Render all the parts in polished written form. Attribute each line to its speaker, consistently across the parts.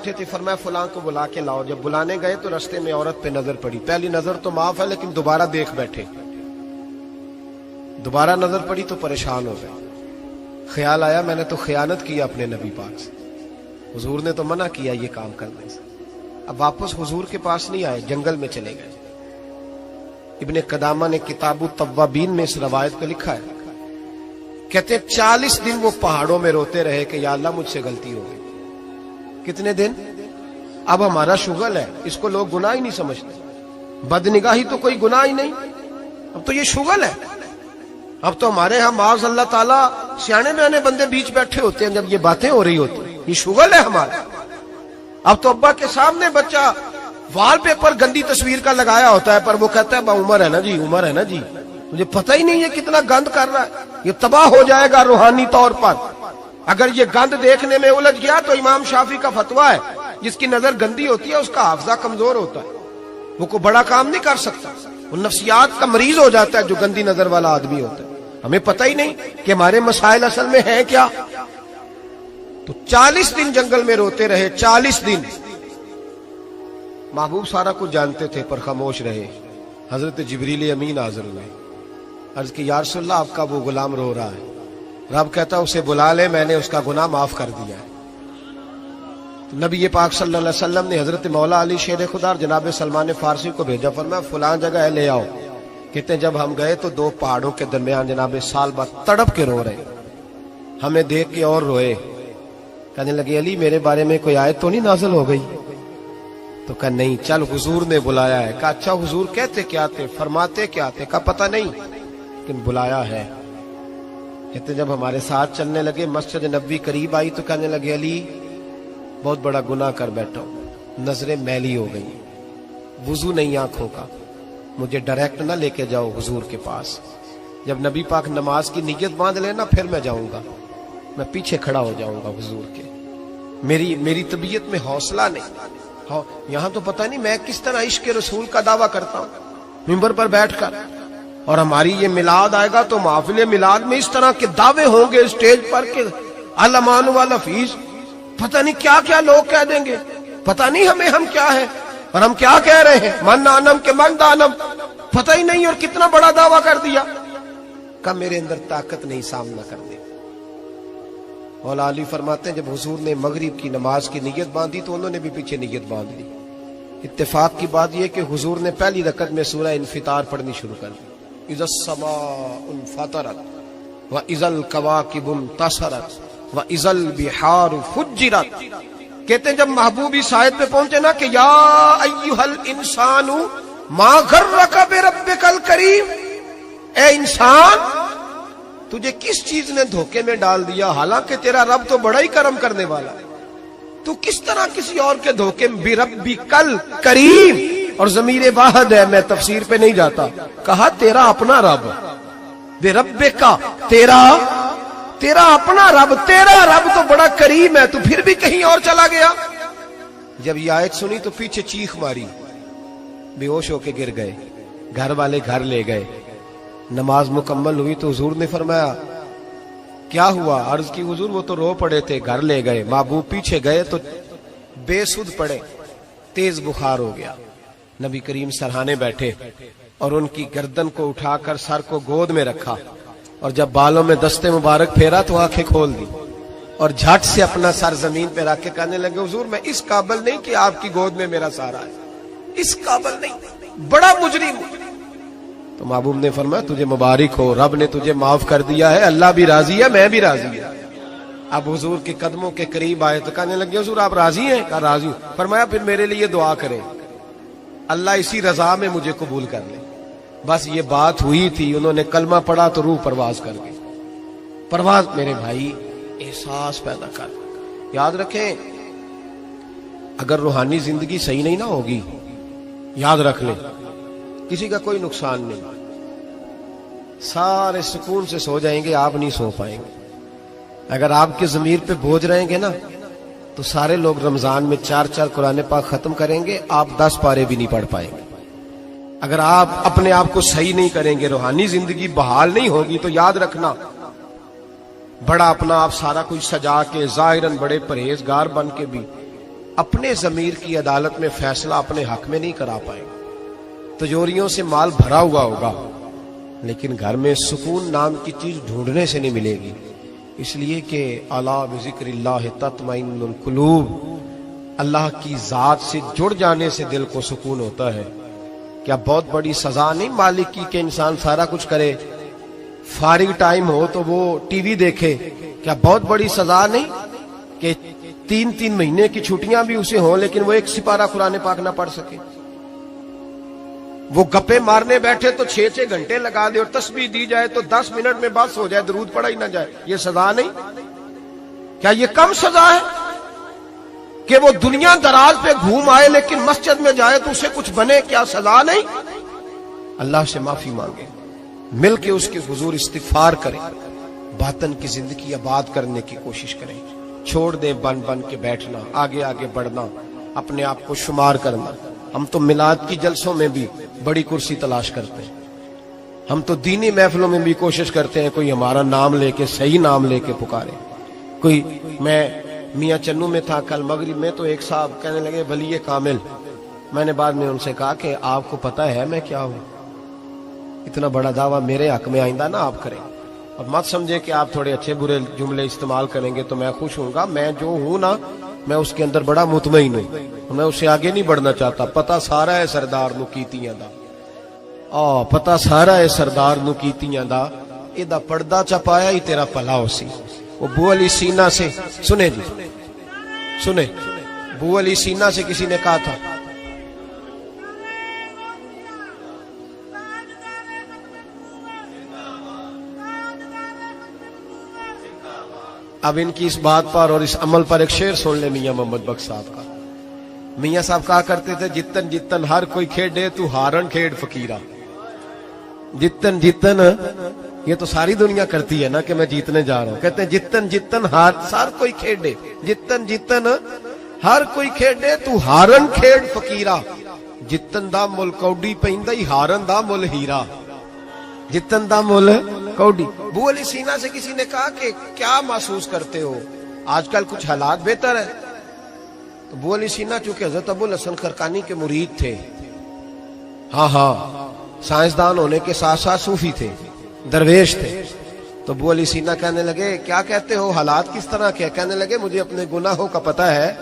Speaker 1: بیٹھے تھے, فرمایا فلاں کو بلا کے لاؤ. جب بلانے گئے تو رستے میں عورت پہ نظر پڑی. پہلی نظر تو معاف ہے لیکن دوبارہ دیکھ بیٹھے, دوبارہ نظر پڑی تو پریشان ہو گئے. خیال آیا میں نے تو خیانت کی اپنے نبی پاک سے, حضور نے تو منع کیا یہ کام کرنے سے. اب واپس حضور کے پاس نہیں آئے, جنگل میں چلے گئے. ابن قدامہ نے کتاب التوابین میں اس روایت کو لکھا ہے, کہتے 40 دن وہ پہاڑوں میں روتے رہے کہ یا اللہ مجھ سے غلطی ہو گئی. کتنے دن؟ اب ہمارا شغل ہے, اس کو لوگ گناہ ہی نہیں سمجھتے. بدنگاہی تو کوئی گناہ ہی نہیں, اب تو یہ شغل ہے. اب تو ہمارے ہاں معاذ اللہ تعالیٰ سیانے بیانے بندے بیچ بیٹھے ہوتے ہیں جب یہ باتیں ہو رہی ہوتی, یہ شغل ہے ہمارا. اب تو ابا کے سامنے بچہ وال پیپر گندی تصویر کا لگایا ہوتا ہے, پر وہ کہتا ہے با عمر ہے نا جی, عمر ہے نا جی. مجھے پتہ ہی نہیں یہ کتنا گند کر رہا ہے, یہ تباہ ہو جائے گا روحانی طور پر. اگر یہ گند دیکھنے میں الجھ گیا تو امام شافعی کا فتویٰ ہے جس کی نظر گندی ہوتی ہے اس کا حافظہ کمزور ہوتا ہے, وہ کوئی بڑا کام نہیں کر سکتا, وہ نفسیات کا مریض ہو جاتا ہے جو گندی نظر والا آدمی ہوتا ہے. ہمیں پتہ ہی نہیں کہ ہمارے مسائل اصل میں ہیں کیا. تو 40 دن جنگل میں روتے رہے, 40 دن. محبوب سارا کچھ جانتے تھے پر خاموش رہے. حضرت جبریل امین حاضر ہوئے, عرض کی یا رسول اللہ آپ کا وہ غلام رو رہا ہے. رب کہتا اسے بلا لے, میں نے اس کا گناہ معاف کر دیا ہے. تو نبی پاک صلی اللہ علیہ وسلم نے حضرت مولا علی شیر خدا اور جناب سلمان فارسی کو بھیجا, فرمایا فلاں جگہ ہے لے آؤ. کہتے ہیں جب ہم گئے تو 2 پہاڑوں کے درمیان جناب سال بعد تڑپ کے رو رہے, ہمیں دیکھ کے اور روئے. کہنے لگے علی میرے بارے میں کوئی آیت تو نہیں نازل ہو گئی؟ تو کہا نہیں, چل حضور نے بلایا ہے. کہا اچھا حضور کہتے کیا تھے, فرماتے کیا تھے؟ کہا پتہ نہیں لیکن بلایا ہے. کہتے جب ہمارے ساتھ چلنے لگے مسجد نبوی قریب آئی تو کہنے لگے علی بہت بڑا گناہ کر بیٹھا ہوں, نظریں میلی ہو گئی, وضو نہیں آنکھوں کا, مجھے ڈائریکٹ نہ لے کے جاؤ حضور کے پاس. جب نبی پاک نماز کی نیت باندھ لینا پھر میں جاؤں گا, میں پیچھے کھڑا ہو جاؤں گا حضور کے. میری طبیعت میں حوصلہ نہیں. یہاں تو پتہ نہیں میں کس طرح عشق رسول کا دعویٰ کرتا ہوں منبر پر بیٹھ کر, اور ہماری یہ میلاد آئے گا تو محفل میلاد میں اس طرح کے دعوے ہوں گے اسٹیج پر کہ علمان والحفیظ, پتہ نہیں کیا کیا لوگ کہہ دیں گے, پتہ نہیں ہم کیا ہے اور ہم کیا کہہ رہے ہیں. من دانم کے من دانم, پتہ ہی نہیں, اور کتنا بڑا دعویٰ کر دیا. کہ میرے اندر طاقت نہیں سامنا کر دے. مولا علی فرماتے ہیں جب حضور نے مغرب کی نماز کی نیت باندھی تو انہوں نے بھی پیچھے نیت باندھ لی. اتفاق کی بات یہ کہ حضور نے پہلی رکعت میں سورہ انفطار پڑھنی شروع کر دی, اذا السماء انفطرت واذا الكواكب انتصرت واذا البحار فجرت. کہتے ہیں جب محبوب اس آیت پہ پہنچے نا کہ یا ایھا الانسان ما غرک بربک الکریم, اے انسان تجھے کس چیز نے دھوکے میں ڈال دیا, حالانکہ تیرا رب تو بڑا ہی کرم کرنے والا ہے, تو کس طرح کسی اور کے دھوکے میں. بربک الکریم, اور ضمیر واحد ہے, میں تفسیر پہ نہیں جاتا. کہا تیرا اپنا رب, بربک کا تیرا اپنا رب, تیرا رب تو بڑا کریم ہے, تو پھر بھی کہیں اور چلا گیا. جب یہ آیت سنی تو پیچھے چیخ ماری, بے ہوش ہو کے گر گئے. گھر والے گھر لے گئے. نماز مکمل ہوئی تو حضور نے فرمایا کیا ہوا؟ عرض کی حضور وہ تو رو پڑے تھے, گھر لے گئے. محبوب پیچھے گئے تو بے سدھ پڑے, تیز بخار ہو گیا. نبی کریم سرہانے بیٹھے اور ان کی گردن کو اٹھا کر سر کو گود میں رکھا, اور جب بالوں میں دستے مبارک پھیرا تو آنکھیں کھول دی, اور جھٹ سے اپنا سر زمین پہ رکھ کے کہنے لگے حضور میں اس قابل نہیں کہ آپ کی گود میں میرا سارا ہے, اس قابل نہیں, بڑا مجرم. تو محبوب نے فرمایا تجھے مبارک ہو, رب نے تجھے معاف کر دیا ہے, اللہ بھی راضی ہے, میں بھی راضی ہوں. اب حضور کے قدموں کے قریب آئے تو کہنے لگے حضور آپ راضی ہیں؟ کہا راضی ہوں. فرمایا پھر میرے لیے دعا کریں, اللہ اسی رضا میں مجھے قبول کر لے. بس یہ بات ہوئی تھی, انہوں نے کلمہ پڑھا تو روح پرواز کر گئی. پرواز میرے بھائی احساس پیدا کر. یاد رکھیں اگر روحانی زندگی صحیح نہیں نہ ہوگی, یاد رکھ لیں کسی کا کوئی نقصان نہیں, سارے سکون سے سو جائیں گے, آپ نہیں سو پائیں گے. اگر آپ کے ضمیر پہ بوجھ رہیں گے نا تو سارے لوگ رمضان میں 4 قرآن پاک ختم کریں گے, آپ 10 پارے بھی نہیں پڑھ پائیں گے. اگر آپ اپنے آپ کو صحیح نہیں کریں گے, روحانی زندگی بحال نہیں ہوگی, تو یاد رکھنا بڑا اپنا آپ سارا کچھ سجا کے ظاہراً بڑے پرہیزگار بن کے بھی اپنے ضمیر کی عدالت میں فیصلہ اپنے حق میں نہیں کرا پائیں گے. تجوریوں سے مال بھرا ہوا ہوگا لیکن گھر میں سکون نام کی چیز ڈھونڈنے سے نہیں ملے گی. اس لیے کہ الا بذکر اللہ تطمئن القلوب، اللہ کی ذات سے جڑ جانے سے دل کو سکون ہوتا ہے. کیا بہت بڑی سزا نہیں مالک کی کہ انسان سارا کچھ کرے، فارغ ٹائم ہو تو وہ ٹی وی دیکھے؟ کیا بہت بڑی سزا نہیں کہ 3 مہینے کی چھٹیاں بھی اسے ہوں لیکن وہ ایک سپارہ قرآن پاک نہ پڑھ سکے؟ وہ گپے مارنے بیٹھے تو 6 گھنٹے لگا دے اور تسبیح دی جائے تو 10 منٹ میں بس ہو جائے، درود پڑھا ہی نہ جائے. یہ سزا نہیں؟ کیا یہ کم سزا ہے کہ وہ دنیا دراز پہ گھوم آئے لیکن مسجد میں جائے تو اسے کچھ بنے؟ کیا سزا نہیں؟ اللہ سے معافی مانگے، مل کے اس کے حضور استغفار کریں، باطن کی زندگی آباد کرنے کی کوشش کریں. چھوڑ دیں بن کے بیٹھنا، آگے آگے بڑھنا، اپنے آپ کو شمار کرنا. ہم تو میلاد کی جلسوں میں بھی بڑی کرسی تلاش کرتے ہیں، ہم تو دینی محفلوں میں بھی کوشش کرتے ہیں کوئی ہمارا نام لے کے، صحیح نام لے کے پکارے. کوئی، میں میاں چنو میں تھا کل مغرب میں، تو ایک صاحب کہنے لگے ولی کامل. میں نے بعد میں ان سے کہا کہ آپ کو پتہ ہے میں کیا ہوں؟ اتنا بڑا دعویٰ میرے حق میں آئندہ نہ آپ کریں، اور مت سمجھے کہ آپ تھوڑے اچھے برے جملے استعمال کریں گے تو میں خوش ہوں گا. میں جو ہوں نا، میں اس کے اندر بڑا مطمئن ہوں، میں اس سے آگے نہیں بڑھنا چاہتا. پتہ سارا ہے سردار نو کیتیاں دا، پتہ سارا ہے سردار نو کیتیاں دا، ایدا پردہ چپایا ہی تیرا پلا ہو سی. وہ بو علی سینا سے سنے جی، سنے، بو علی سینا سے کسی نے کہا تھا اب ان کی اس بات پر اور اس عمل پر ایک شعر سن لے میاں محمد بخش صاحب کا. میاں صاحب کہا کرتے تھے جتن جتن ہر کوئی کھیڑے تو ہارن کھیڑ فقیرہ. جتن جتن، یہ تو ساری دنیا کرتی ہے نا کہ میں جیتنے جا رہا ہوں. کہتے ہیں جتن جتن ہر کوئی کھیڑے، جتن جتن ہر کوئی کھیڑے تو ہارن کھیڑ فقیرہ. جتن دا مل کوڈی پیندا ہی ہارن دا مل ہیرا. جتن دا مل کوڈی. بو علی سینا سے کسی نے کہا کہ کیا محسوس کرتے ہو آج کل کچھ حالات بہتر ہے؟ تو بو علی سینا چونکہ حضرت ابو الحسن خرقانی کے مرید تھے، ہاں سائنسدان ہونے کے ساتھ ساتھ صوفی تھے، درویش تھے. تو بو علی سینا کہنے لگے کیا کہتے ہو، حالات کس طرح کے؟ کہنے لگے مجھے اپنے گناہوں کا پتہ ہے،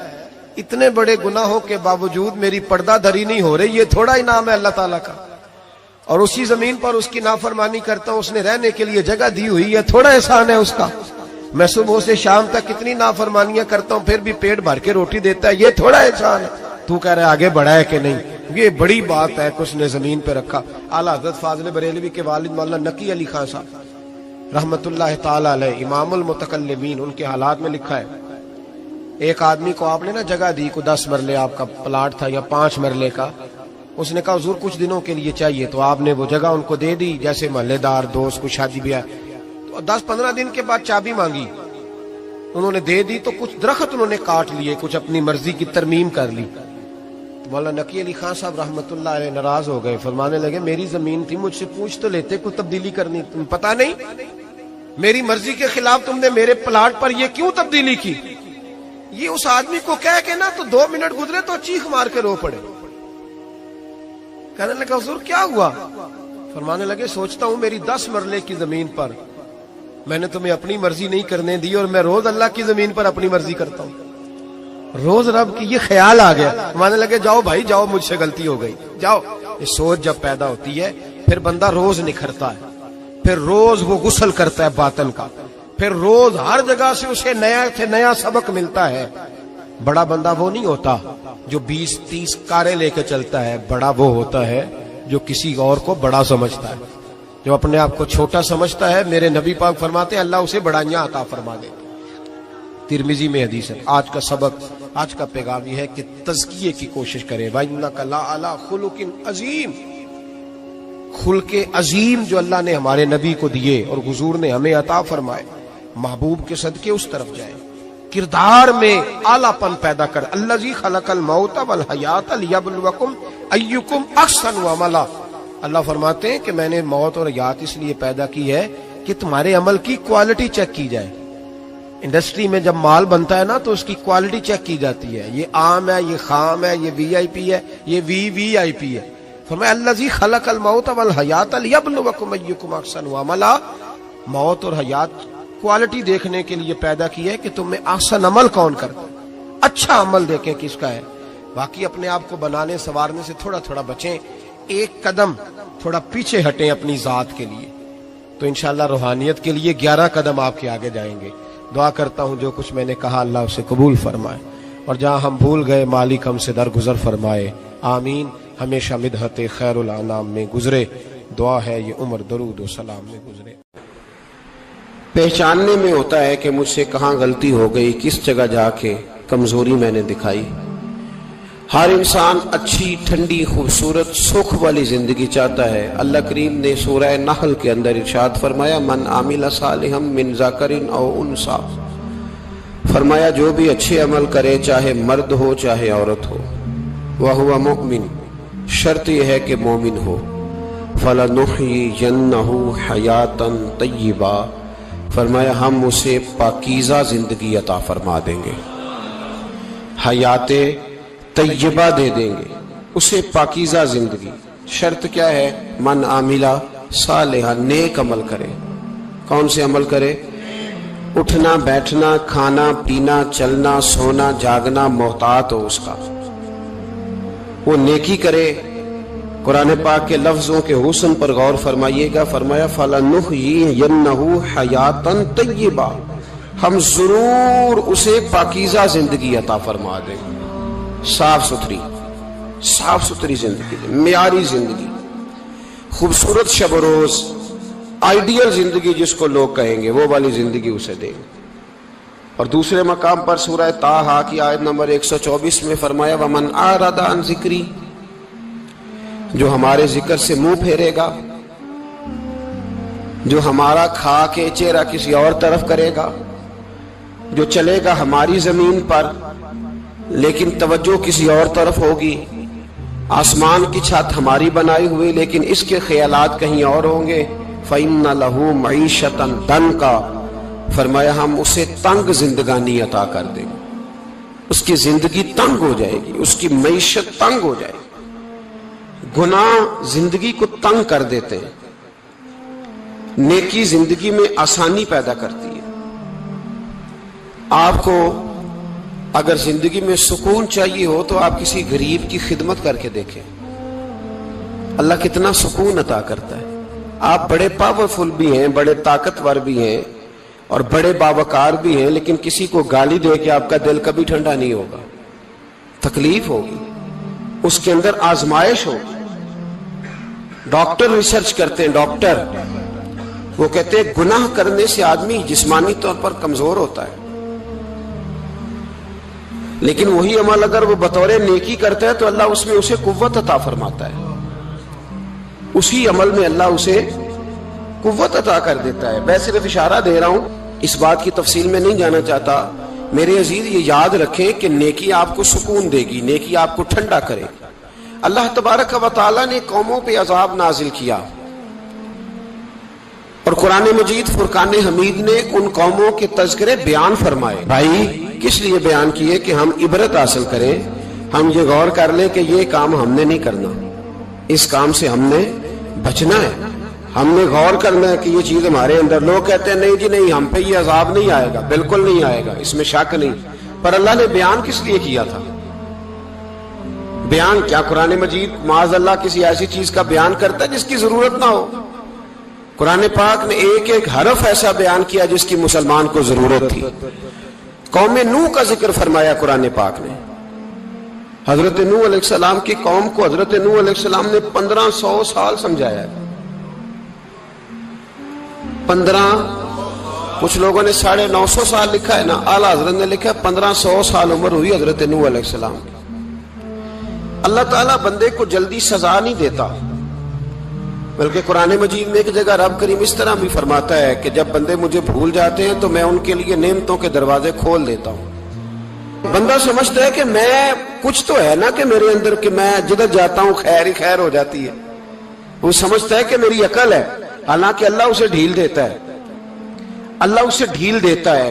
Speaker 1: اتنے بڑے گناہوں کے باوجود میری پردہ دری نہیں ہو رہی. یہ تھوڑا انعام ہے اللہ تعالیٰ کا، اور اسی زمین پر اس کی نافرمانی کرتا ہوں، اس نے رہنے کے لیے جگہ دی ہوئی ہے، تھوڑا احسان ہے اس کا. میں صبح سے شام تک کتنی نافرمانیاں کرتا ہوں پھر بھی پیٹ بھر کے روٹی دیتا ہے، یہ تھوڑا احسان ہے. تو کہہ رہا ہے آگے بڑھا ہے کہ نہیں؟ یہ بڑی بات ہے کہ اس نے زمین پہ رکھا. اعلیٰ حضرت فاضل بریلوی کے والد مولانا نقی علی خان صاحب رحمت اللہ تعالی علیہ، امام المتکلمین، ان کے حالات میں لکھا ہے ایک آدمی کو آپ نے نا جگہ دی، کو 10 مرلے آپ کا پلاٹ تھا یا 5 مرلے کا. اس نے کہا حضور کچھ دنوں کے لیے چاہیے، تو آپ نے وہ جگہ ان کو دے دی. جیسے محلے دار دوست کو شادی بھی ہے تو 10-15 دن کے بعد چابی مانگی، انہوں نے دے دی. تو کچھ درخت انہوں نے کاٹ لیے، کچھ اپنی مرضی کی ترمیم کر لی. تو مولانا نقی علی خان صاحب رحمت اللہ علیہ ناراض ہو گئے، فرمانے لگے میری زمین تھی، مجھ سے پوچھ تو لیتے کوئی تبدیلی کرنی، تمہیں پتہ نہیں میری مرضی کے خلاف تم نے میرے پلاٹ پر یہ کیوں تبدیلی کی؟ یہ اس آدمی کو کہہ کے نا تو 2 منٹ گزرے تو چیخ مار کے رو پڑے. کہنے لگا حضور کیا ہوا؟ فرمانے لگے سوچتا ہوں میری 10 مرلے کی زمین پر میں نے تمہیں اپنی مرضی نہیں کرنے دی، اور میں روز اللہ کی زمین پر اپنی مرضی کرتا ہوں. روز رب کی یہ خیال آ گیا. فرمانے لگے جاؤ بھائی جاؤ، مجھ سے غلطی ہو گئی، جاؤ. یہ سوچ جب پیدا ہوتی ہے پھر بندہ روز نکھرتا ہے، پھر روز وہ غسل کرتا ہے باطن کا، پھر روز ہر جگہ سے اسے نیا سے نیا سبق ملتا ہے. بڑا بندہ وہ نہیں ہوتا جو 20-30 کاریں لے کے چلتا ہے، بڑا وہ ہوتا ہے جو کسی اور کو بڑا سمجھتا ہے. جو اپنے آپ کو چھوٹا سمجھتا ہے، میرے نبی پاک فرماتے ہیں اللہ اسے بڑائیاں عطا فرما دے. ترمذی میں حدیث ہے. آج کا سبق، آج کا پیغام یہ ہے کہ تزکیے کی کوشش کریں. وَإِنَّكَ لَعَلَىٰ خُلُقٍ عَظِيمٍ. خلق عظیم جو اللہ نے ہمارے نبی کو دیے اور حضور نے ہمیں عطا فرمائے، محبوب کے صدقے اس طرف جائیں. کردار میں اعلیٰ پن پیدا کر. الذی خلق الموت والحیات لیبلوکم ایکم احسن عملا. اللہ فرماتے ہیں کہ میں نے موت اور حیات اس لیے پیدا کی ہے کہ تمہارے عمل کی کوالٹی چیک کی جائے. انڈسٹری میں جب مال بنتا ہے نا تو اس کی کوالٹی چیک کی جاتی ہے، یہ عام ہے، یہ خام ہے، یہ وی آئی پی ہے، یہ وی آئی پی ہے۔ فرمایا الذی خلق الموت والحیات لیبلوکم ایکم احسن عملا، موت اور حیات کوالٹی دیکھنے کے لیے پیدا کی ہے کہ تم میں احسن عمل کون کرتا ہے، اچھا عمل دیکھیں کس کا ہے۔ باقی اپنے آپ کو بنانے سنوارنے سے تھوڑا تھوڑا بچیں، ایک قدم تھوڑا پیچھے ہٹیں اپنی ذات کے لیے، تو انشاءاللہ روحانیت کے لیے 11 قدم آپ کے آگے جائیں گے۔ دعا کرتا ہوں جو کچھ میں نے کہا اللہ اسے قبول فرمائے، اور جہاں ہم بھول گئے مالک ہم سے درگزر فرمائے، آمین۔ ہمیشہ مدحت خیر الانام میں گزرے، دعا ہے یہ عمر درود و سلام میں گزرے۔
Speaker 2: پہچاننے میں ہوتا ہے کہ مجھ سے کہاں غلطی ہو گئی، کس جگہ جا کے کمزوری میں نے دکھائی۔ ہر انسان اچھی، ٹھنڈی، خوبصورت، سکھ والی زندگی چاہتا ہے۔ اللہ کریم نے سورہ نحل کے اندر ارشاد فرمایا من عامل صالحا من ذکر او انثی، فرمایا جو بھی اچھے عمل کرے چاہے مرد ہو چاہے عورت ہو، وہو مؤمن، شرط یہ ہے کہ مومن ہو، فَلَنُحْيِيَنَّهُ حَيَاةً طَيِّبَةً، فرمایا ہم اسے پاکیزہ زندگی عطا فرما دیں گے، حیات طیبہ دے دیں گے اسے، پاکیزہ زندگی۔ شرط کیا ہے؟ من عاملہ صالحا، نیک عمل کرے۔ کون سے عمل کرے؟ اٹھنا بیٹھنا، کھانا پینا، چلنا سونا جاگنا محتاط ہو اس کا، وہ نیکی کرے۔ قرآن پاک کے لفظوں کے حسن پر غور فرمائیے گا، فرمایا فَلَنُحْيِيَنَّهُ حَيَاةً طَيِّبَةً، ہم ضرور اسے پاکیزہ زندگی عطا فرما دیں گے، صاف ستھری زندگی، معیاری زندگی، خوبصورت شب و روز، آئیڈیل زندگی جس کو لوگ کہیں گے وہ والی زندگی اسے دیں گے۔ اور دوسرے مقام پر سورہ طٰہٰ کی آیت نمبر 124 میں فرمایا وَمَنْ أَعْرَضَ عَنْ ذِكْرِی، جو ہمارے ذکر سے منہ پھیرے گا، جو ہمارا کھا کے چہرہ کسی اور طرف کرے گا، جو چلے گا ہماری زمین پر لیکن توجہ کسی اور طرف ہوگی، آسمان کی چھت ہماری بنائی ہوئی لیکن اس کے خیالات کہیں اور ہوں گے، فَإِنَّ لَهُ مَعِيشَةً ضَنْكًا، فرمایا ہم اسے تنگ زندگانی عطا کر دیں گے، اس کی زندگی تنگ ہو جائے گی، اس کی معیشت تنگ ہو جائے گی۔ گناہ زندگی کو تنگ کر دیتے ہیں، نیکی زندگی میں آسانی پیدا کرتی ہے۔ آپ کو اگر زندگی میں سکون چاہیے ہو تو آپ کسی غریب کی خدمت کر کے دیکھیں، اللہ کتنا سکون عطا کرتا ہے۔ آپ بڑے پاورفل بھی ہیں، بڑے طاقتور بھی ہیں اور بڑے باوقار بھی ہیں، لیکن کسی کو گالی دے کے آپ کا دل کبھی ٹھنڈا نہیں ہوگا، تکلیف ہوگی، اس کے اندر آزمائش ہوگی۔ ڈاکٹر ریسرچ کرتے ہیں، ڈاکٹر وہ کہتے ہیں گناہ کرنے سے آدمی جسمانی طور پر کمزور ہوتا ہے، لیکن وہی عمل اگر وہ بطور نیکی کرتا ہے تو اللہ اس میں اسے قوت عطا فرماتا ہے، اسی عمل میں اللہ اسے قوت عطا کر دیتا ہے۔ میں صرف اشارہ دے رہا ہوں، اس بات کی تفصیل میں نہیں جانا چاہتا۔ میرے عزیز یہ یاد رکھیں کہ نیکی آپ کو سکون دے گی، نیکی آپ کو ٹھنڈا کرے گی۔ اللہ تبارک و تعالیٰ نے قوموں پہ عذاب نازل کیا اور قرآن مجید فرقان حمید نے ان قوموں کے تذکرے بیان فرمائے۔ بھائی کس لیے بیان کیے؟ کہ ہم عبرت حاصل کریں، ہم یہ غور کر لیں کہ یہ کام ہم نے نہیں کرنا، اس کام سے ہم نے بچنا ہے، ہم نے غور کرنا ہے کہ یہ چیز ہمارے اندر۔ لوگ کہتے ہیں نہیں جی نہیں، ہم پہ یہ عذاب نہیں آئے گا، بالکل نہیں آئے گا، اس میں شک نہیں۔ پر اللہ نے بیان کس لیے کیا تھا؟ بیان کیا قرآن مجید معاذ اللہ کسی ایسی چیز کا بیان کرتا ہے جس کی ضرورت نہ ہو؟ قرآن پاک نے ایک ایک حرف ایسا بیان کیا جس کی مسلمان کو ضرورت تھی۔ قوم نوح کا ذکر فرمایا قرآن پاک نے، حضرت نوح علیہ السلام کی قوم کو حضرت نوح علیہ السلام نے 1500 سال سمجھایا ہے۔ 15، کچھ لوگوں نے 950 سال لکھا ہے نا، اعلیٰ حضرت نے لکھا ہے 1500 سال عمر ہوئی حضرت نوح علیہ السلام کی۔ اللہ تعالیٰ بندے کو جلدی سزا نہیں دیتا، بلکہ قرآن مجید میں ایک جگہ رب کریم اس طرح بھی فرماتا ہے کہ جب بندے مجھے بھول جاتے ہیں تو میں ان کے لیے نعمتوں کے دروازے کھول دیتا ہوں۔ بندہ سمجھتا ہے کہ میں کچھ تو ہے نا کہ میرے اندر، کہ میں جدھر جاتا ہوں خیر ہی خیر ہو جاتی ہے، وہ سمجھتا ہے کہ میری عقل ہے، حالانکہ اللہ اسے ڈھیل دیتا ہے، اللہ اسے ڈھیل دیتا ہے۔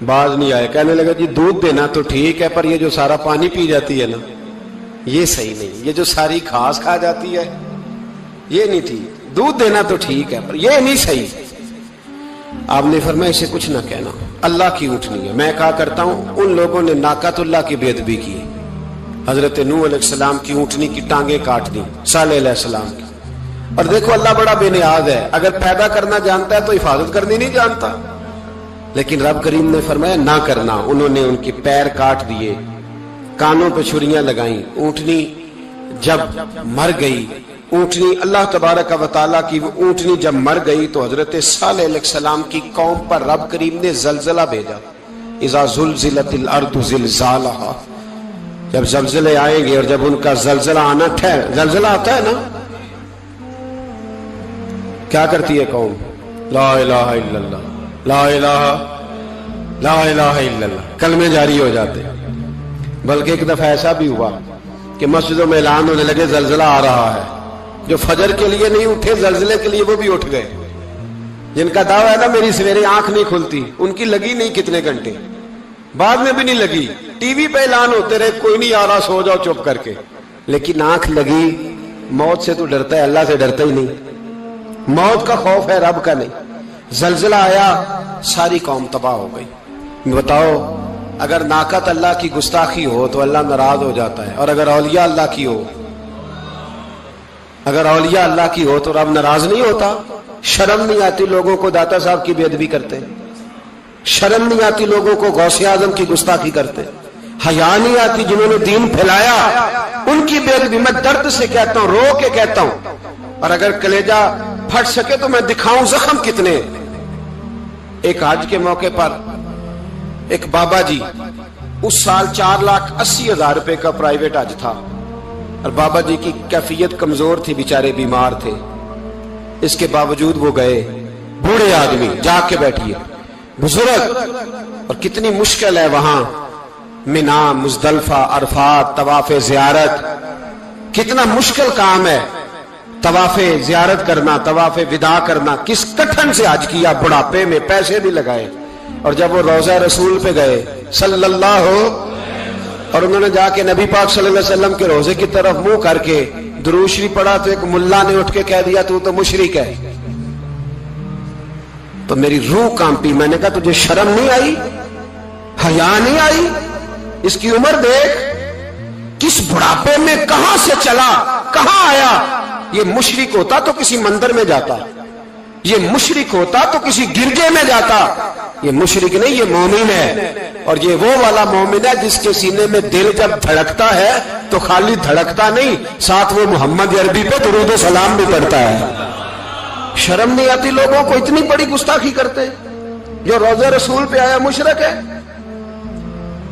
Speaker 2: باز نہیں آئے. کہنے لگا جی دودھ دینا تو ٹھیک ہے، پر یہ جو سارا پانی پی جاتی ہے نا یہ صحیح نہیں. یہ جو ساری گھاس کھا جاتی ہے یہ نہیں ٹھیک. دودھ دینا تو ٹھیک ہے پر یہ نہیں صحیح. آپ نے فرمایا اسے کچھ نہ کہنا، اللہ کی اونٹنی ہے. میں کہا کرتا ہوں ان لوگوں نے ناقۃ اللہ کی بے ادبی کی. حضرت نوح علیہ السلام کی اونٹنی کی ٹانگیں کاٹ دی، صالح علیہ السلام کی. اور دیکھو اللہ بڑا بے نیاز ہے، اگر پیدا کرنا جانتا ہے تو حفاظت کرنی نہیں جانتا. لیکن رب کریم نے فرمایا نہ کرنا. انہوں نے ان کے پیر کاٹ دیے، کانوں پہ چھریاں لگائیں. اونٹنی جب مر گئی، اونٹنی اللہ تبارک و تعالیٰ کی وہ اونٹنی جب مر گئی تو حضرت صالح علیہ السلام کی قوم پر رب کریم نے زلزلہ بھیجا. اذا زلزلت الارض زلزالہا، جب زلزلے آئیں گے اور جب ان کا زلزلہ آنا زلزلہ آتا ہے نا، کیا کرتی ہے قوم؟ لا الہ الا اللہ، لا الہ الا اللہ، کلمے جاری ہو جاتے. بلکہ ایک دفعہ ایسا بھی ہوا کہ مسجدوں میں اعلان ہونے لگے زلزلہ آ رہا ہے. جو فجر کے لیے نہیں اٹھے زلزلے کے لیے وہ بھی اٹھ گئے. جن کا دعویٰ ہے نا میری سویرے آنکھ نہیں کھلتی، ان کی لگی نہیں کتنے گھنٹے، بعد میں بھی نہیں لگی. ٹی وی پہ اعلان ہوتے رہے کوئی نہیں آ رہا، سو جاؤ چپ کر کے. لیکن آنکھ لگی. موت سے تو ڈرتا ہے، اللہ سے ڈرتا ہی نہیں. موت کا خوف ہے، رب کا نہیں. زلزلہ آیا، ساری قوم تباہ ہو گئی. بتاؤ اگر ناقت اللہ کی گستاخی ہو تو اللہ ناراض ہو جاتا ہے، اور اگر اولیاء اللہ کی ہو، اگر اولیاء اللہ کی ہو تو رب ناراض نہیں ہوتا. شرم نہیں آتی لوگوں کو داتا صاحب کی بے ادبی کرتے، شرم نہیں آتی لوگوں کو غوث اعظم کی گستاخی کرتے، حیا نہیں آتی جنہوں نے دین پھیلایا ان کی بے ادبی. میں درد سے کہتا ہوں، رو کے کہتا ہوں، اور اگر کلیجہ پھٹ سکے تو میں دکھاؤں زخم کتنے. ایک حج کے موقع پر ایک بابا جی، اس سال 4,80,000 روپے کا پرائیویٹ حج تھا، اور بابا جی کی کیفیت کمزور تھی، بیچارے بیمار تھے. اس کے باوجود وہ گئے. بوڑھے آدمی، جا کے بیٹھیے، بزرگ، اور کتنی مشکل ہے وہاں منا، مزدلفہ، عرفات، طواف زیارت. کتنا مشکل کام ہے طواف زیارت کرنا، طواف وداع کرنا. کس کٹھن سے حج کیا، بڑھاپے میں پیسے بھی لگائے. اور جب وہ روضہ رسول پہ گئے صلی اللہ ہو، اور انہوں نے جا کے نبی پاک صلی اللہ علیہ وسلم کے روزے کی طرف منہ کر کے درود شریف پڑھا تو ایک ملا نے اٹھ کے کہہ دیا تو مشرک ہے. تو میری روح کانپی. میں نے کہا تجھے شرم نہیں آئی، حیا نہیں آئی؟ اس کی عمر دیکھ، کس بڑھاپے میں کہاں سے چلا، کہاں آیا. یہ مشرک ہوتا تو کسی مندر میں جاتا، یہ مشرک ہوتا تو کسی گرجے میں جاتا. یہ مشرک نہیں، یہ مومن ہے. اور یہ وہ والا مومن ہے جس کے سینے میں دل جب دھڑکتا ہے تو خالی دھڑکتا نہیں، ساتھ وہ محمد عربی پہ درود و سلام بھی پڑھتا ہے. شرم نہیں آتی لوگوں کو؟ اتنی بڑی گستاخی کرتے. جو روضہ رسول پہ آیا مشرک ہے.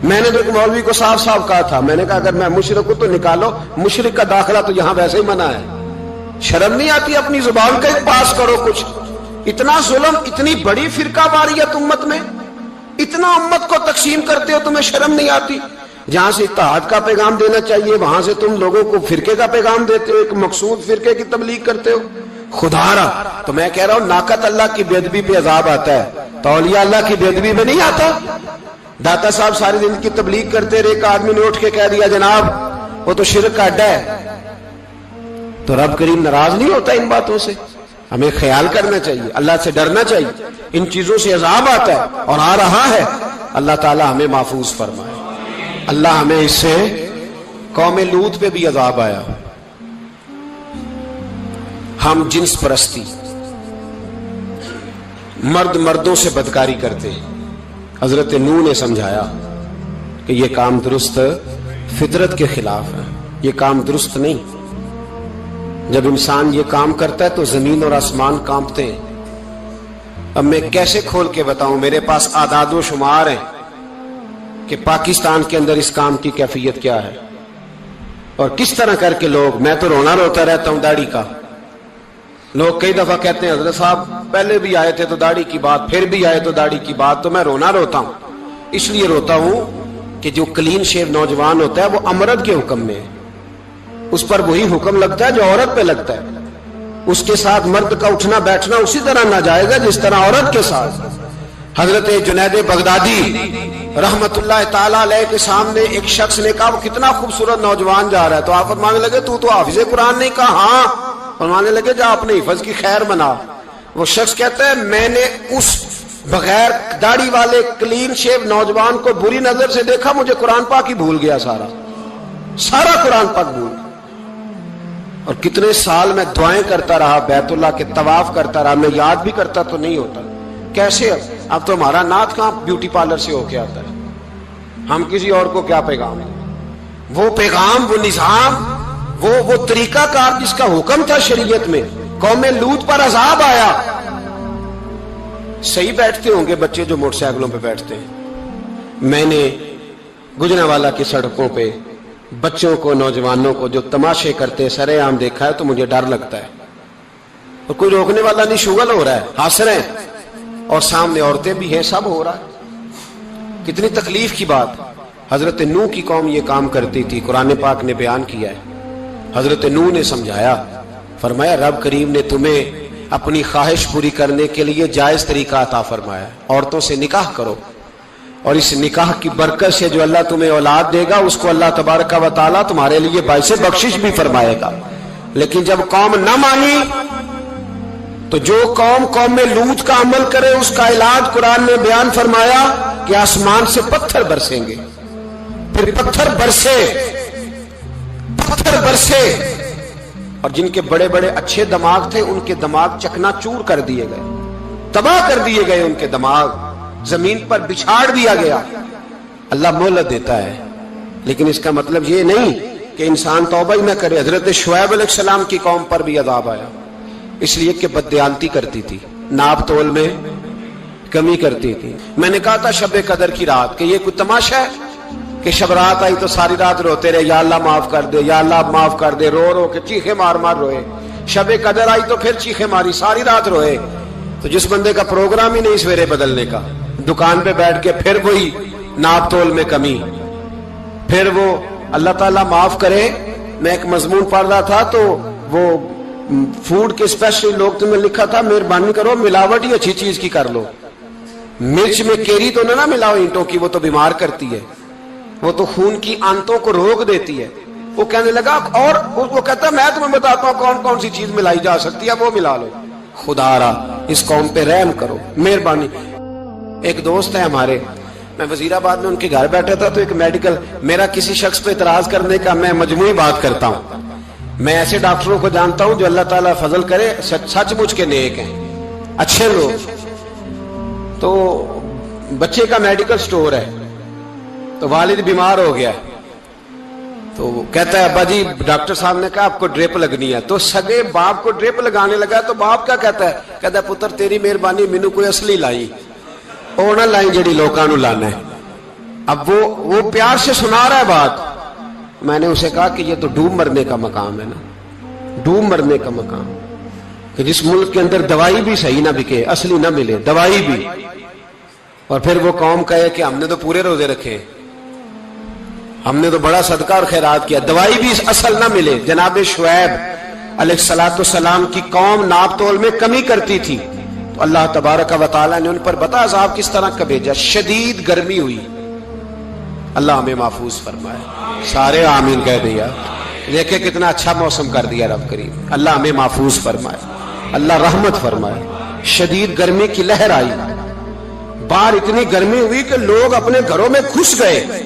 Speaker 2: میں نے تو ایک مولوی کو صاف صاف کہا تھا، میں نے کہا اگر میں مشرک ہوں تو نکالو، مشرک کا داخلہ تو یہاں ویسے ہی منع ہے. شرم نہیں آتی؟ اپنی زبان کا ایک پاس کرو کچھ. اتنا ظلم، اتنی بڑی فرقہ واریت امت میں، اتنا امت کو تقسیم کرتے ہو، تمہیں شرم نہیں آتی؟ جہاں سے اتحاد کا پیغام دینا چاہیے وہاں سے تم لوگوں کو فرقے کا پیغام دیتے ہو، ایک مقصود فرقے کی تبلیغ کرتے ہو. خدا را تو میں کہہ رہا ہوں ناقت اللہ کی بے ادبی پہ عذاب آتا ہے، تو اولیاء اللہ کی بے ادبی میں نہیں آتا. داتا صاحب ساری دن کی تبلیغ کرتے رہے، ایک آدمی نے اٹھ کے کہہ دیا جناب وہ تو شرک کا اڈا ہے، تو رب کریم ناراض نہیں ہوتا ان باتوں سے؟ ہمیں خیال کرنا چاہیے، اللہ سے ڈرنا چاہیے. ان چیزوں سے عذاب آتا ہے اور آ رہا ہے. اللہ تعالی ہمیں محفوظ فرمائے. اللہ ہمیں اس سے، قوم لوط پہ بھی عذاب آیا. ہم جنس پرستی، مرد مردوں سے بدکاری کرتے ہیں. حضرت نوح نے سمجھایا کہ یہ کام درست فطرت کے خلاف ہے، یہ کام درست نہیں. جب انسان یہ کام کرتا ہے تو زمین اور آسمان کانپتے ہیں. اب میں کیسے کھول کے بتاؤں؟ میرے پاس اعداد و شمار ہیں کہ پاکستان کے اندر اس کام کی کیفیت کیا ہے اور کس طرح کر کے لوگ، میں تو رونا روتا رہتا ہوں داڑھی کا. لوگ کئی دفعہ کہتے ہیں حضرت صاحب پہلے بھی آئے تھے تو داڑھی کی بات، پھر بھی آئے تو داڑھی کی بات. تو میں رونا روتا ہوں. اس لیے روتا ہوں کہ جو کلین شیو نوجوان ہوتا ہے وہ امرد کے حکم میں ہے، اس پر وہی حکم لگتا ہے جو عورت پہ لگتا ہے. اس کے ساتھ مرد کا اٹھنا بیٹھنا اسی طرح ناجائز ہے جس طرح عورت کے ساتھ. حضرت جنید بغدادی رحمت اللہ تعالیٰ علیہ کے سامنے ایک شخص نے کہا وہ کتنا خوبصورت نوجوان جا رہا ہے، تو آپ فرمانے لگے تو حافظ قرآن نہیں؟ کہا ہاں۔ فرمانے لگے جا اپنے حفظ کی خیر بنا۔ وہ شخص کہتا ہے میں نے اس بغیر داڑھی والے کلین شیو نوجوان کو بری نظر سے دیکھا، مجھے قرآن پاک ہی بھول گیا، سارا قرآن پاک بھول گیا۔ اور کتنے سال میں دعائیں کرتا رہا، بیت اللہ کے طواف کرتا رہا، میں یاد بھی کرتا تو نہیں ہوتا۔ کیسے؟ اب تو ہمارا نعت کہاں بیوٹی پارلر سے ہو کے آتا ہے، ہم کسی اور کو کیا پیغام ہے؟ وہ پیغام، وہ نظام، وہ طریقہ کار جس کا حکم تھا شریعت میں، قوم لوط پر عذاب آیا۔ صحیح بیٹھتے ہوں گے بچے جو موٹر سائیکلوں پہ بیٹھتے ہیں، میں نے گجرانوالہ کی سڑکوں پہ بچوں کو، نوجوانوں کو جو تماشے کرتے سرے عام دیکھا ہے تو مجھے ڈر لگتا ہے، اور کوئی روکنے والا نہیں، شغل ہو رہا ہے، ہنس رہے ہیں، اور سامنے عورتیں بھی ہیں، سب ہو رہا ہے۔ کتنی تکلیف کی بات۔ حضرت نوح کی قوم یہ کام کرتی تھی، قرآن پاک نے بیان کیا ہے۔ حضرت نوح نے سمجھایا، فرمایا رب کریم نے تمہیں اپنی خواہش پوری کرنے کے لیے جائز طریقہ عطا فرمایا ہے، عورتوں سے نکاح کرو، اور اس نکاح کی برکت سے جو اللہ تمہیں اولاد دے گا اس کو اللہ تبارک و تعالیٰ تمہارے لیے باعث بخشش بھی فرمائے گا۔ لیکن جب قوم نہ مانی تو جو قوم میں لوط کا عمل کرے اس کا علاج قرآن نے بیان فرمایا کہ آسمان سے پتھر برسیں گے، پھر پتھر برسے، اور جن کے بڑے بڑے اچھے دماغ تھے ان کے دماغ چکنا چور کر دیے گئے، تباہ کر دیے گئے، ان کے دماغ زمین پر بچھاڑ دیا گیا۔ اللہ مہلت دیتا ہے، لیکن اس کا مطلب یہ نہیں کہ انسان توبہ ہی نہ کرے۔ حضرت شعیب علیہ السلام کی قوم پر بھی عذاب آیا، اس لیے کہ بددیانتی کرتی تھی، ناپ تول میں کمی کرتی تھی۔ میں نے کہا تھا شب قدر کی رات کہ یہ کوئی تماشا ہے کہ شب رات آئی تو ساری رات روتے رہے، یا اللہ معاف کر دے، یا اللہ معاف کر دے، رو رو کے چیخے مار مار روئے۔ شب قدر آئی تو پھر چیخے ماری، ساری رات روئے۔ تو جس بندے کا پروگرام ہی نہیں سویرے بدلنے کا، دکان پہ بیٹھ کے پھر وہی ناپ تول میں کمی، پھر وہ اللہ تعالیٰ معاف کرے۔ میں ایک مضمون پڑھ رہا تھا تو وہ فوڈ کے اسپیشل لوگ تمہیں لکھا تھا مہربانی کرو ملاوٹ ہی اچھی چیز کی کر لو، مرچ میں کیری تو نہ ملاؤ اینٹوں کی، وہ تو بیمار کرتی ہے، وہ تو خون کی آنتوں کو روک دیتی ہے۔ وہ کہنے لگا، اور وہ کہتا میں تمہیں بتاتا ہوں کون کون سی چیز ملائی جا سکتی ہے، وہ ملا لو۔ خدا را اس قوم پہ رحم کرو، مہربانی۔ ایک دوست ہے ہمارے، میں وزیر آباد میں ان کے گھر بیٹھا تھا تو ایک میڈیکل، میرا کسی شخص پہ اعتراض کرنے کا میں مجموعی بات کرتا ہوں۔ میں ایسے ڈاکٹروں کو جانتا ہوں جو اللہ تعالیٰ فضل کرے سچ مچ کے نیک ہیں، اچھے لوگ۔ تو بچے کا میڈیکل سٹور ہے، تو والد بیمار ہو گیا، تو وہ کہتا ہے ابا جی ڈاکٹر صاحب نے کہا آپ کو ڈرپ لگنی ہے، تو سگے باپ کو ڈرپ لگانے لگا۔ تو باپ کیا کہتا ہے پتر تیری مہربانی، مینوں کوئی اصلی لائی، وہ نہ لائی جڑی لوکاں نوں لانا ہے۔ اب وہ پیار سے سنا رہا ہے بات۔ میں نے اسے کہا کہ یہ تو ڈوب مرنے کا مقام ہے نا، ڈوب مرنے کا مقام، کہ جس ملک کے اندر دوائی بھی صحیح نہ بکے، اصلی نہ ملے دوائی بھی، اور پھر وہ قوم کہے کہ ہم نے تو پورے روزے رکھے، ہم نے تو بڑا صدقہ اور خیرات کیا، دوائی بھی اصل نہ ملے۔ جناب شعیب علیہ السلام کی قوم ناپ تول میں کمی کرتی تھی، تو اللہ تبارک و تعالیٰ نے ان پر بتا عذاب کس طرح کا بھیجا، شدید گرمی ہوئی۔ اللہ ہمیں محفوظ فرمائے، سارے آمین کہہ دیا۔ دیکھیں کتنا اچھا موسم کر دیا رب کریم، اللہ ہمیں محفوظ فرمائے، اللہ رحمت فرمائے۔ شدید گرمی کی لہر آئی، باہر اتنی گرمی ہوئی کہ لوگ اپنے گھروں میں گھس گئے،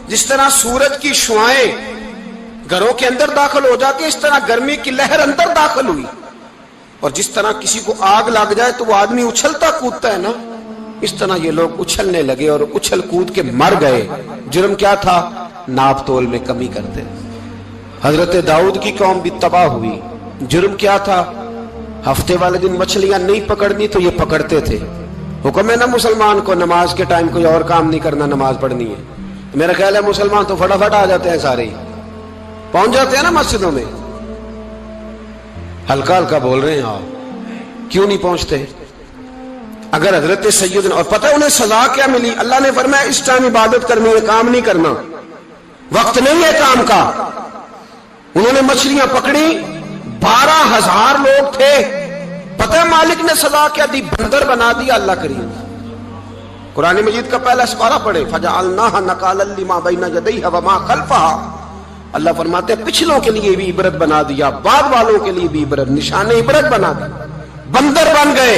Speaker 2: جس طرح سورج کی شعائیں گھروں کے اندر داخل ہو جاتی، اس طرح گرمی کی لہر اندر داخل ہوئی۔ اور جس طرح کسی کو آگ لگ جائے تو وہ آدمی اچھلتا کودتا ہے نا، اس طرح یہ لوگ اچھلنے لگے اور اچھل کود کے مر گئے۔ جرم کیا تھا؟ ناپ تول میں کمی کرتے۔ حضرت داؤد کی قوم بھی تباہ ہوئی، جرم کیا تھا؟ ہفتے والے دن مچھلیاں نہیں پکڑنی تو یہ پکڑتے تھے۔ حکم ہے نا مسلمان کو نماز کے ٹائم کوئی اور کام نہیں کرنا، نماز پڑھنی ہے۔ میرا خیال ہے مسلمان تو فٹافٹ آ جاتے ہیں، سارے ہی پہنچ جاتے ہیں نا مسجدوں میں۔ ہلکا ہلکا بول رہے ہیں آپ، کیوں نہیں پہنچتے؟ اگر حضرت سیدنا، اور پتہ انہیں سزا کیا ملی؟ اللہ نے فرمایا اس ٹائم عبادت کرنی ہے، کام نہیں کرنا، وقت نہیں ہے کام کا۔ انہوں نے مچھلیاں پکڑی، 12,000 لوگ تھے، پتہ مالک نے سزا کیا دی؟ بندر بنا دیا اللہ کریم۔ قرآن مجید کا پہلا سپارہ پڑھے فجعلناها نکالا لما بین یدیها وما خلفها. اللہ فرماتے ہیں پچھلوں کے لیے بھی عبرت بنا دیا، بعد والوں کے لیے بھی عبرت، نشان عبرت بنا دیا. بندر بن گئے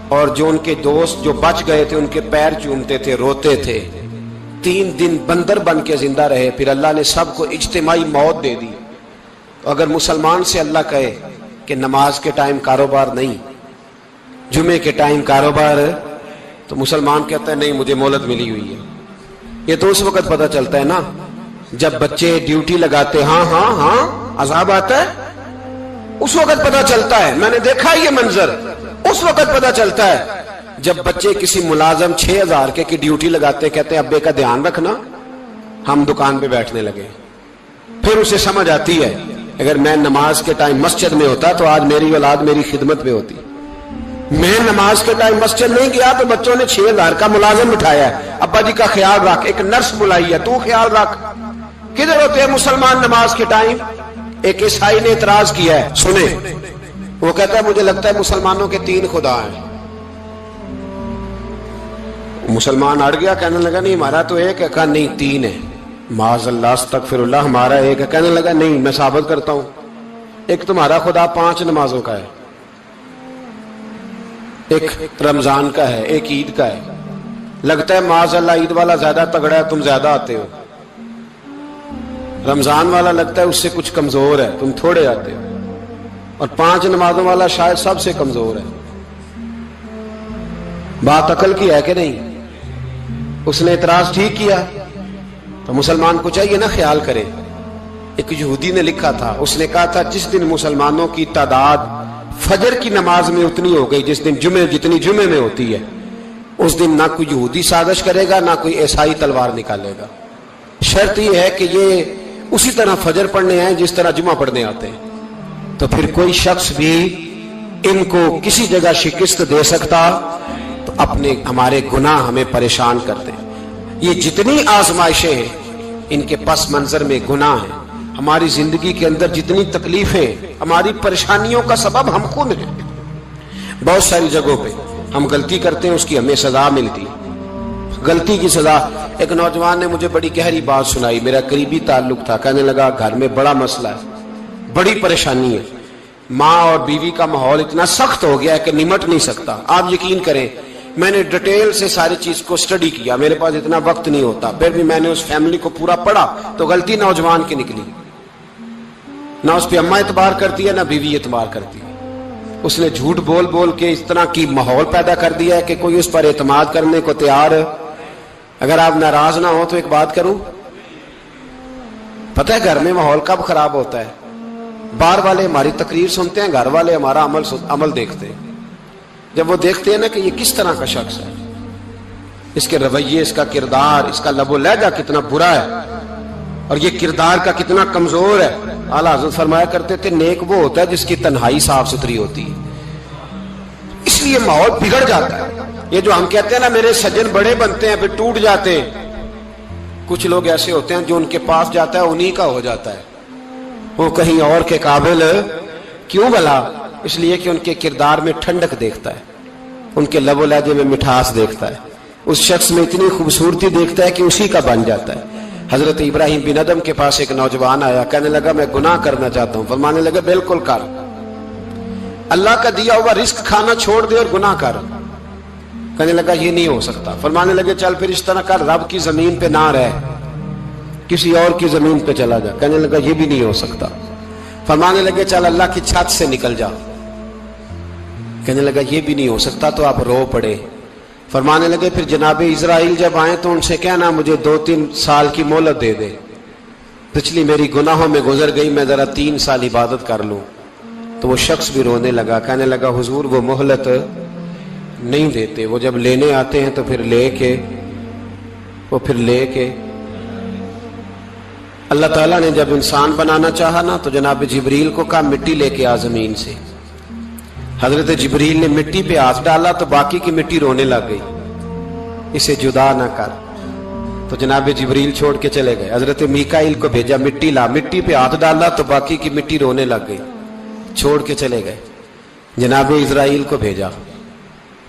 Speaker 2: اور جو ان کے دوست جو بچ گئے تھے ان کے پیر چومتے تھے، روتے تھے. 3 دن بندر بن کے زندہ رہے، پھر اللہ نے سب کو اجتماعی موت دے دی. تو اگر مسلمان سے اللہ کہے کہ نماز کے ٹائم کاروبار نہیں، جمعے کے ٹائم کاروبار، تو مسلمان کہتا ہے نہیں مجھے مہلت ملی ہوئی ہے. یہ تو اس وقت پتہ چلتا ہے نا جب بچے ڈیوٹی لگاتے، ہاں ہاں ہاں عذاب آتا ہے، اس وقت پتہ چلتا ہے. میں نے دیکھا یہ منظر، اس وقت پتہ چلتا ہے جب بچے کسی ملازم 6000 کی ڈیوٹی لگاتے، کہتے ہیں ابے کا دھیان رکھنا، ہم دکان پہ بیٹھنے لگے. پھر اسے سمجھ آتی ہے اگر میں نماز کے ٹائم مسجد میں ہوتا تو آج میری اولاد میری خدمت میں ہوتی. میں نماز کے ٹائم مسجد نہیں گیا تو بچوں نے 6000 کا ملازم بٹھایا ہے، ابا جی کا خیال رکھ، ایک نرس بلائی ہے تو خیال رکھ. کدھر ہوتے ہیں مسلمان نماز کے ٹائم؟ ایک عیسائی نے اعتراض کیا ہے، سنیں، وہ کہتا ہے مجھے لگتا ہے مسلمانوں کے 3 خدا ہیں. مسلمان اڑ گیا، کہنے لگا نہیں ہمارا تو ایک ہے. کہا نہیں 3 ہے. معاذ اللہ استغفر اللہ، ہمارا ایک ہے. کہنے لگا نہیں میں ثابت کرتا ہوں، ایک تمہارا خدا 5 نمازوں کا ہے، ایک رمضان کا ہے، ایک عید کا ہے. لگتا ہے معاذ اللہ عید والا زیادہ تگڑا ہے، تم زیادہ آتے ہو. رمضان والا لگتا ہے اس سے کچھ کمزور ہے، تم تھوڑے آتے ہو. اور 5 نمازوں والا شاید سب سے کمزور ہے. بات عقل کی ہے کہ نہیں؟ اس نے اعتراض ٹھیک کیا. تو مسلمان کو چاہیے نا خیال کرے. ایک یہودی نے لکھا تھا، اس نے کہا تھا جس دن مسلمانوں کی تعداد فجر کی نماز میں اتنی ہو گئی جس دن جتنی جمعے میں ہوتی ہے، اس دن نہ کوئی یہودی سازش کرے گا نہ کوئی عیسائی تلوار نکالے گا. شرط یہ ہے کہ یہ اسی طرح فجر پڑھنے آئے جس طرح جمعہ پڑھنے آتے ہیں. تو پھر کوئی شخص بھی ان کو کسی جگہ شکست دے سکتا تو اپنے ہمارے گناہ ہمیں پریشان کرتے. یہ جتنی آزمائشیں ہیں ان کے پس منظر میں گناہ ہیں. ہماری زندگی کے اندر جتنی تکلیفیں، ہماری پریشانیوں کا سبب ہم خود ہیں. بہت ساری جگہوں پہ ہم غلطی کرتے ہیں، اس کی ہمیں سزا ملتی. غلطی کی سزا. ایک نوجوان نے مجھے بڑی گہری بات سنائی، میرا قریبی تعلق تھا. کہنے لگا گھر میں بڑا مسئلہ ہے، بڑی پریشانی ہے، ماں اور بیوی کا ماحول اتنا سخت ہو گیا ہے کہ نمٹ نہیں سکتا. آپ یقین کریں میں نے ڈیٹیل سے ساری چیز کو سٹڈی کیا، میرے پاس اتنا وقت نہیں ہوتا، پھر بھی میں نے اس فیملی کو پورا پڑھا تو غلطی نوجوان کی نکلی. نہ اس پہ اماں اعتبار کرتی ہے نہ بیوی اعتبار کرتی ہے. اس نے جھوٹ بول بول کے اس طرح کی ماحول پیدا کر دیا ہے کہ کوئی اس پر اعتماد کرنے کو تیار. اگر آپ ناراض نہ ہو تو ایک بات کروں، پتہ ہے گھر میں ماحول کب خراب ہوتا ہے؟ باہر والے ہماری تقریر سنتے ہیں، گھر والے ہمارا عمل دیکھتے ہیں. جب وہ دیکھتے ہیں نا کہ یہ کس طرح کا شخص ہے، اس کے رویے، اس کا کردار، اس کا لب و لہجہ کتنا برا ہے اور یہ کردار کا کتنا کمزور ہے. اعلیٰ حضرت فرمایا کرتے تھے نیک وہ ہوتا ہے جس کی تنہائی صاف ستھری ہوتی ہے. اس لیے ماحول بگڑ جاتا ہے. یہ جو ہم کہتے ہیں نا میرے سجن بڑے بنتے ہیں پھر ٹوٹ جاتے ہیں، کچھ لوگ ایسے ہوتے ہیں جو ان کے پاس جاتا ہے انہی کا ہو جاتا ہے. وہ کہیں اور کے قابل کیوں بھلا؟ اس لیے کہ ان کے کردار میں ٹھنڈک دیکھتا ہے، ان کے لب و لہجے میں مٹھاس دیکھتا ہے، اس شخص میں اتنی خوبصورتی دیکھتا ہے کہ اسی کا بن جاتا ہے. حضرت ابراہیم بن ادم کے پاس ایک نوجوان آیا، کہنے لگا میں گناہ کرنا چاہتا ہوں. فرمانے لگا بالکل کر، اللہ کا دیا ہوا رزق کھانا چھوڑ دے اور گناہ کر. کہنے لگا یہ نہیں ہو سکتا. فرمانے لگے چل پھر اس طرح کر، رب کی زمین پہ نہ رہ، کسی اور کی زمین پہ چلا جا. کہنے لگا یہ بھی نہیں ہو سکتا. فرمانے لگے چل اللہ کی چھت سے نکل جا. کہنے لگا یہ بھی نہیں ہو سکتا. تو آپ رو پڑے. فرمانے لگے پھر جناب اسرائیل جب آئیں تو ان سے کہنا مجھے 2-3 سال کی مہلت دے دے، پچھلی میری گناہوں میں گزر گئی، میں ذرا 3 سال عبادت کر لوں. تو وہ شخص بھی رونے لگا، کہنے لگا حضور وہ مہلت نہیں دیتے، وہ جب لینے آتے ہیں تو پھر لے کے اللہ تعالیٰ نے جب انسان بنانا چاہا نا تو جناب جبریل کو کہا مٹی لے کے آ زمین سے. حضرت جبریل نے مٹی پہ ہاتھ ڈالا تو باقی کی مٹی رونے لگ گئی، اسے جدا نہ کر. تو جناب جبریل چھوڑ کے چلے گئے. حضرت میکائیل کو بھیجا مٹی لا، مٹی پہ ہاتھ ڈالا تو باقی کی مٹی رونے لگ گئی، چھوڑ کے چلے گئے. جناب اسرائیل کو بھیجا،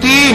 Speaker 2: 3,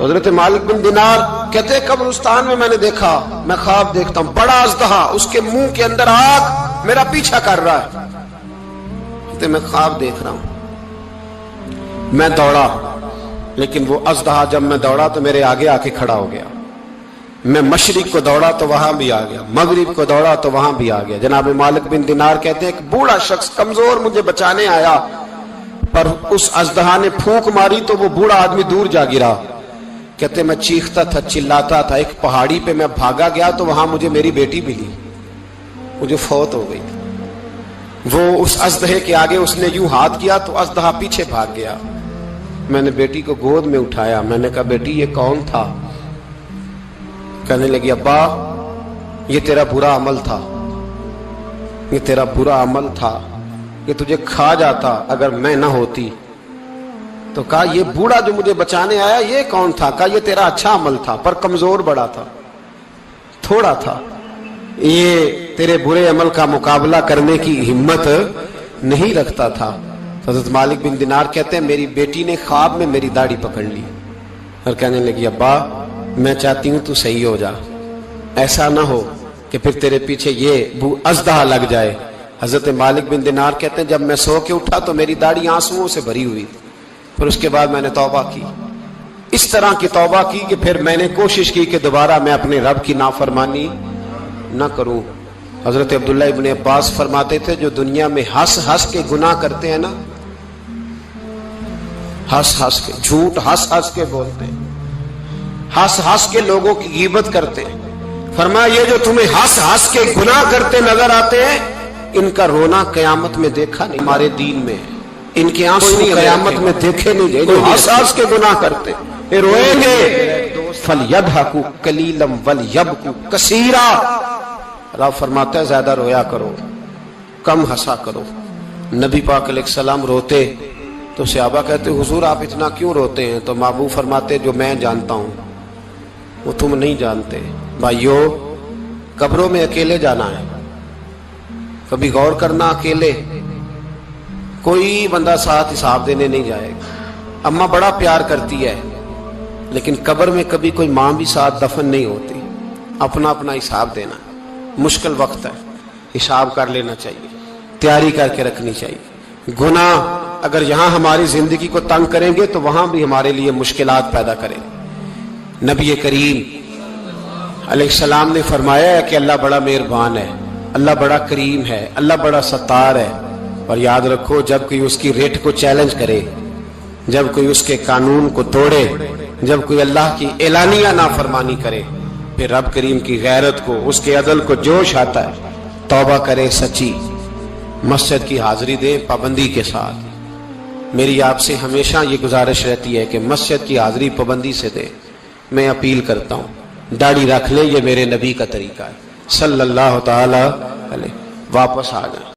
Speaker 2: تو حضرت مالک بن دینار کہتے ہیں قبرستان میں میں نے دیکھا، میں خواب دیکھتا ہوں، بڑا اژدہا، اس کے منہ کے اندر آگ میرا پیچھا کر رہا ہے۔ کہتے میں خواب دیکھ رہا ہوں، میں دوڑا، لیکن وہ اژدہا جب میں دوڑا تو میرے آگے آ کے کھڑا ہو گیا۔ میں مشرق کو دوڑا تو وہاں بھی آ گیا، مغرب کو دوڑا تو وہاں بھی آ گیا۔ جناب مالک بن دینار کہتے ہیں ایک بوڑھا شخص کمزور مجھے بچانے آیا، پر اس اژدہا نے پھونک ماری تو وہ بوڑھا آدمی دور جا گرا۔ کہتے میں چیختا تھا، چلاتا تھا، ایک پہاڑی پہ میں بھاگا گیا تو وہاں مجھے میری بیٹی ملی، مجھے فوت ہو گئی۔ وہ اس اژدہے کے آگے اس نے یوں ہاتھ کیا تو اژدہا پیچھے بھاگ گیا۔ میں نے بیٹی کو گود میں اٹھایا، میں نے کہا بیٹی یہ کون تھا؟ کہنے لگی ابا یہ تیرا برا عمل تھا، یہ تیرا برا عمل تھا، یہ تجھے کھا جاتا اگر میں نہ ہوتی۔ تو کہا یہ بوڑھا جو مجھے بچانے آیا یہ کون تھا؟ کہا یہ تیرا اچھا عمل تھا، پر کمزور بڑا تھا، تھوڑا تھا، یہ تیرے برے عمل کا مقابلہ کرنے کی ہمت نہیں رکھتا تھا۔ حضرت مالک بن دینار کہتے ہیں میری بیٹی نے خواب میں میری داڑھی پکڑ لی اور کہنے لگی ابا میں چاہتی ہوں تو صحیح ہو جا، ایسا نہ ہو کہ پھر تیرے پیچھے یہ اژدہا لگ جائے۔ حضرت مالک بن دینار کہتے ہیں جب میں سو کے اٹھا تو میری داڑھی آنسوؤں سے بھری ہوئی، پھر اس کے بعد میں نے توبہ کی، اس طرح کی توبہ کی کہ پھر میں نے کوشش کی کہ دوبارہ میں اپنے رب کی نافرمانی نہ کروں۔ حضرت عبداللہ ابن عباس فرماتے تھے جو دنیا میں ہنس ہنس کے گناہ کرتے ہیں نا، ہنس ہنس کے جھوٹ ہنس ہنس کے بولتے ہیں، ہنس ہنس کے لوگوں کی غیبت کرتے ہیں، فرمایا یہ جو تمہیں ہنس ہنس کے گناہ کرتے نظر آتے ہیں ان کا رونا قیامت میں دیکھا نہیں ہمارے دین میں، ان کے آنسو قیامت میں دیکھے نہیں جائے۔ جو ہنس ہنس کے گناہ کرتے یہ روئیں گے، فَلْيَضْحَكُوا قَلِيلًا وَلْيَبْكُوا كَثِيرًا۔ رب فرماتا ہے زیادہ رویا کرو، کم ہنسا کرو۔ نبی پاک علیہ السلام روتے تو صحابہ کہتے حضور آپ اتنا کیوں روتے ہیں؟ تو محبوب فرماتے جو میں جانتا ہوں وہ تم نہیں جانتے۔ بھائیو قبروں میں اکیلے جانا ہے، کبھی غور کرنا، اکیلے کوئی بندہ ساتھ حساب دینے نہیں جائے گا۔ اماں بڑا پیار کرتی ہے لیکن قبر میں کبھی کوئی ماں بھی ساتھ دفن نہیں ہوتی، اپنا اپنا حساب دینا، مشکل وقت ہے، حساب کر لینا چاہیے، تیاری کر کے رکھنی چاہیے۔ گناہ اگر یہاں ہماری زندگی کو تنگ کریں گے تو وہاں بھی ہمارے لیے مشکلات پیدا کریں گے۔ نبی کریم علیہ السلام نے فرمایا ہے کہ اللہ بڑا مہربان ہے، اللہ بڑا کریم ہے، اللہ بڑا ستار ہے، اور یاد رکھو جب کوئی اس کی ریٹ کو چیلنج کرے، جب کوئی اس کے قانون کو توڑے، جب کوئی اللہ کی اعلانیہ نافرمانی کرے، پھر رب کریم کی غیرت کو، اس کے عدل کو جوش آتا ہے، توبہ کرے سچی، مسجد کی حاضری دے پابندی کے ساتھ۔ میری آپ سے ہمیشہ یہ گزارش رہتی ہے کہ مسجد کی حاضری پابندی سے دیں۔ میں اپیل کرتا ہوں داڑھی رکھ لیں، یہ میرے نبی کا طریقہ ہے صلی اللہ تعالی علیہ، واپس آ جائیں۔